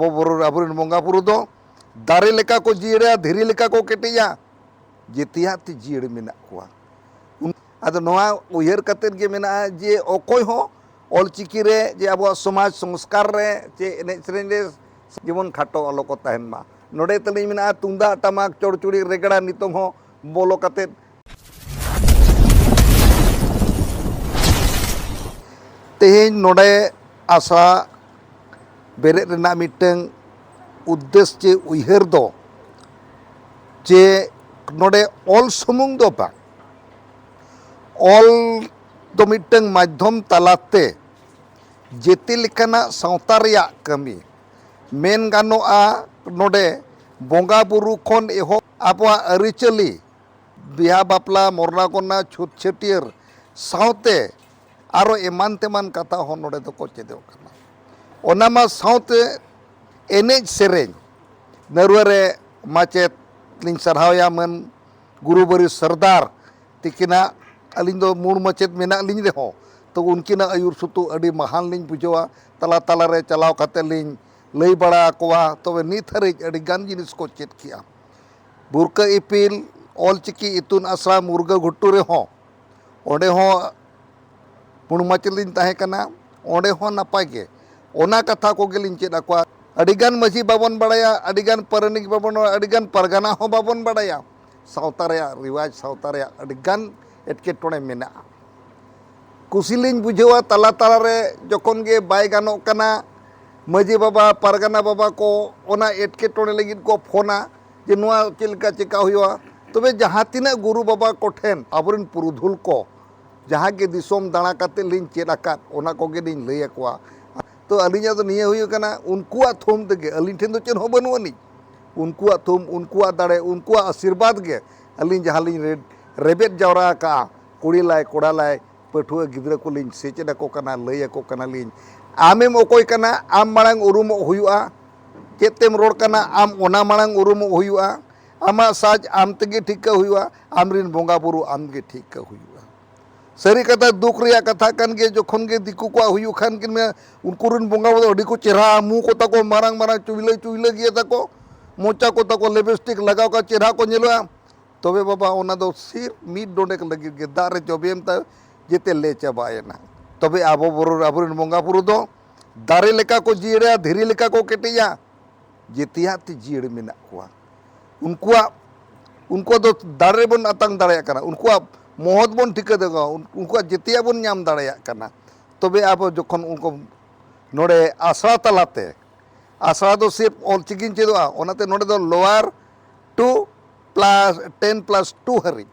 अबुरेन बंगा बुरु दो दारे लेका को जीड़ा धीरे लेका को केटिया जेतिया ती जीड़ मेना कुआ आदो नोआ उयहर कतेन के मेना जे ओकोय हो ऑलचिकी रे जे अब समाज संस्कार रे जे एने सेरेन रे जीवन खाटो अलो को तहन मा नोडे तली मेना तुंदा टमाक चोड़चुड़ी रेगड़ा नितों हो बोलो कते तेहें नोडे आशा बेरे रेना मिटंग उद्देश्य चे उयहर दो चे नोडे ऑल सुमुंग दो बा ऑल दो मिटंग माध्यम तलाते जेते लेकाना सावता रेया कमी मेन गानोआ नोडे बोंगा बुरु खन एहो आबवा अरिचली बिहा बापला मोरना कोना छुत छटियर सावते आरो एमान तेमान कथा हो नोडे दो को चेदो कना ओनामा सावते एनेज सेरेंज नरवरे माचेत लिंग सरहावया मन गुरुबरी सरदार तिकिना अलिंग दो मूड मचेत मेना लिंग दे हो तो उनकिना आयुर सुतु अड़ी महान लिंग बुझवा तला तला रे चलाव कते लिंग लई बड़ा कोवा तबे नित हरिज अड़ी गान जिनिस को चेत किया बुरका इपिल ऑलचिकी इतुन आसरा मुर्गा घुट्टू रे हो ओडे हो मूड मचेत लिंग ताहे कना ओडे हो नापाय के ओना कथा को गेलिंग चेत अकवा अडिगान मसी बाबन बड़ाया अडिगान परनिक बाबन अडिगान परगना हो बाबन बड़ाया सावता रे रिवाज सावता रे अडिगान एटके टोणे मेना कुसिलिंग बुझेवा तला तला रे जखन गे बाय गानो कना मजी बाबा परगना बाबा को ओना एटके टोणे लगिन को फोना जे नोआ चेलका चेका हुआ तबे जहां तिना गुरु बाबा को ठेन अबरिन पुरुधुल को जहां के दिसोम दाणा काते लिंग चेदाका ओना को गे दिन लई अकवा तो अलिंजा तो निये हुई कना उनकुआ थोम तेगे अलिंग ठेन तो चेन हो बनु अनी उनकुआ थोम उनकुआ दाड़े उनकुआ आशीर्वाद गे अलिंग जहां लिंग रेबेट जावरा का कुड़ी लाय कोड़ा लाय पठुआ गिद्रा को लिंग सेचेदा को कना लई को कना लिंग आमेम ओकोय कना आम मांग उरुम हुआ चेतेम रोड कना आम ओना मांग उरुम हुआ आमा साज आम तेगे ठीक हुआ आमरिन बोंगा बुरु आम गे ठीक हुआ सारी कथा दुख रिया कथा कन गे जखन गे दिकु को हुयु खान किन में उनकुरन बोंगा बुरु अडी को चेहरा मु को तको मारंग मारंग चुइले चुइले गिया तको मोचा को तको लिपस्टिक लगाव का चेहरा को नेलवा तबे बाबा ओना दो सिर मीट डोंडेक लगी गे दारे जबेम ता जेते ले चाबायना तबे आबो बुरु अबरिन बोंगा बुरु दो दारे लेका को जीड़ा धीरे लेका को केटिया जेतिया ती जीड़ मेना कुआ उनको दो दारे बन अतंग दाड़े कना उनको मोहत बन ठिका देगा उनको जेतिया बन नाम दाड़े कना तबे अब जखन उनको नोडे आसरा तलाते आसरा दो सिर्फ ऑलचिकिन चेदोआ ओनाते नोडे दो लोअर 2 + 10+2 हरि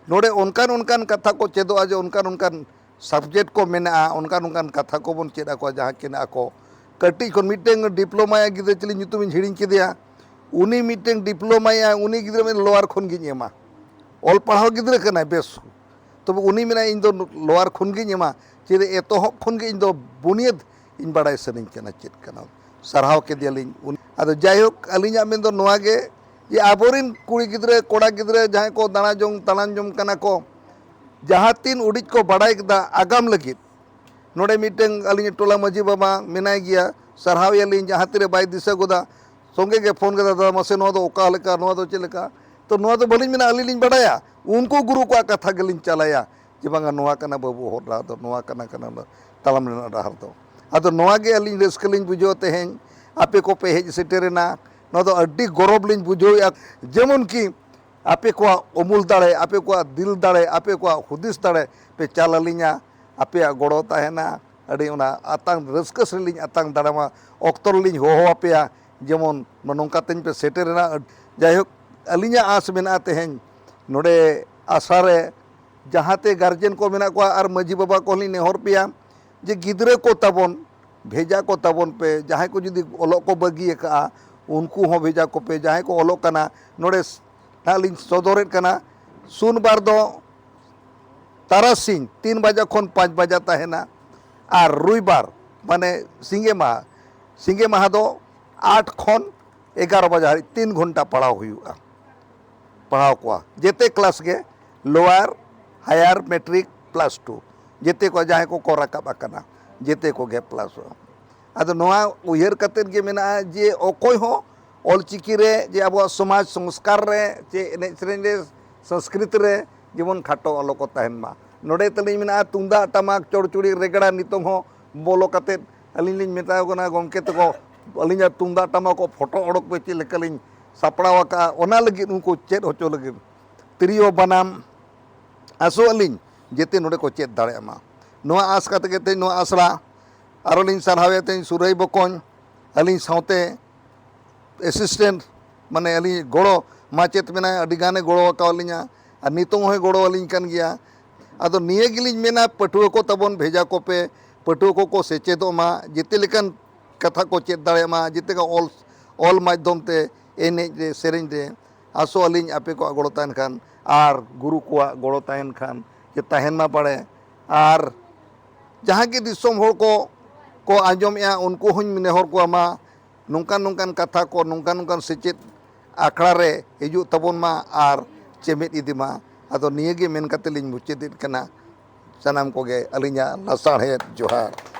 नोडे उनकान उनकान कथा को चेदोआ जे उनकान उनकान सब्जेक्ट को मेना उनकान उनकान कथा को बन चेदा को जहां किना को कटी को मीटिंग डिप्लोमा गिदे चली nyutum हिड़िंग केदिया उनी मीटिंग डिप्लोमा उनी गिदरे में लोअर खन गिन एमा ऑल पढ़ाव गिदरे कना बेस तब उनी मेना इन दो लोअर खन गिन एमा चेदे एतोहब खन गे इन दो बुनियाद इन बड़ाय सनिन कना चेत कना सरहाव के दियालिन आदो जायहोक अलिंजा में दो नोआ गे ये आबोरिन कुड़ी गिदरे कोड़ा गिदरे जहां को दाना जोंग तलान जोंग कना को जहां तीन उड़िज को बड़ाय दा आगाम लगित नोडे मीटिंग अलिंज टोला मजी बाबा मेनाय गिया सरहाव यालिन जहां तिरे बाय दिशा गोदा संगे के फोन कदा दादा मसे नो दो ओका लेका नो दो चेलेका तो नो दो बलिन मेना अलिलिन बड़ाया उनको गुरु को कथा गलिन चलाया जे बांगा नोआ कना बाबू होरा दो नोआ कना कना तालाम रेना डहर दो आदो नोआ गे अलिन रेस्कलिन बुझो तेहें आपे को पे हेज सेटेरेना नो दो अड्डी गौरव लिन बुझो जेमन की आपे को अमूल दाड़े आपे को दिल दाड़े आपे को हुदिस दाड़े पे चाल अलिंगा आपे गड़ो ताहेना अड़ी ओना आतांग रस्कस लिन आतांग दाड़ामा ऑक्टर लिन हो आपे जेमन नोंका तेन पे सेटेरेना जायहोक अलिंगा आस मेना तेहें नोडे आसारे जहाते गार्जियन को मेना को आर मजी बाबा को लिन नेहर पिया जे गिदरे को ताबन भेजा को ताबन पे जहां को जुदी ओलो को बगी का उनको हो भेजा को पे जहां को ओलो कना नोडे नालिन सदोरेट कना सुन बार दो तारासिंह 3 बजा खन 5 बजा ताहेना और रुईबार माने सिंगे माहा दो 8 खन 11 बजा 3 घंटा पढ़ाव हुआ पढ़ाव को जेते क्लास के लोअर हायर मैट्रिक +2 जेते को जहां को रकाब कना जेते को गे प्लस आदो नोआ उयहर कतेर गे मेना जे अकोय हो ऑलचिकी रे जे अब समाज संस्कार रे जे एने सेरेंज रे संस्कृति रे जेमन खाटो आलो को तहन मा नोडे तलिंग मेना तुंदा टमाक चोड़चुड़ी रेगड़ा नितों हो बोलो कते अलिंग लिंग मेता को ना गमके तको अलिंग तुंदा टमाक को फोटो ओडक पे चे लेकलिंग सापड़ावा का ओना लगी उनको चेद होचो लगी तिरियो बनाम आसो अलिंग जेते नोडे को चेद दाड़े मा नोआ आस कते केते नोआ आसरा आरोलिंग सारहावे ते सुरई बकोन अलिंग साउते एसिस्टेंट माने अलिंग गोड़ो माचेत मेना अडिगाने गोड़ो कावलिंगा और नितों होय गोड़ो अलिंग कन गया आदो निये गिलिंग मेना पटुआ को तबन भेजा को पे पटुआ को सेचेदो मा जिते लेकन कथा को चेद दाड़े मा जिते का ऑल माध्यम ते एने जे सेरेंज रे आसो अलिंग आपे को गोड़ो ताहन खान आर गुरु को गोड़ो ताहन खान जे ताहन मा पड़े आर जहाँ के दिसोम होड़ को आंजोमेआ उनको हुñ नेहर को मा नोंकान नोंकान कथा को नोंकान नोंकान सेचेद आखड़ा रे हिजु तबन मा आर चेमेद इदिमा आदो निये गे मेन कते लिंग मुचेदित कना सनाम को गे अलिंगा लसाड़े जोहार।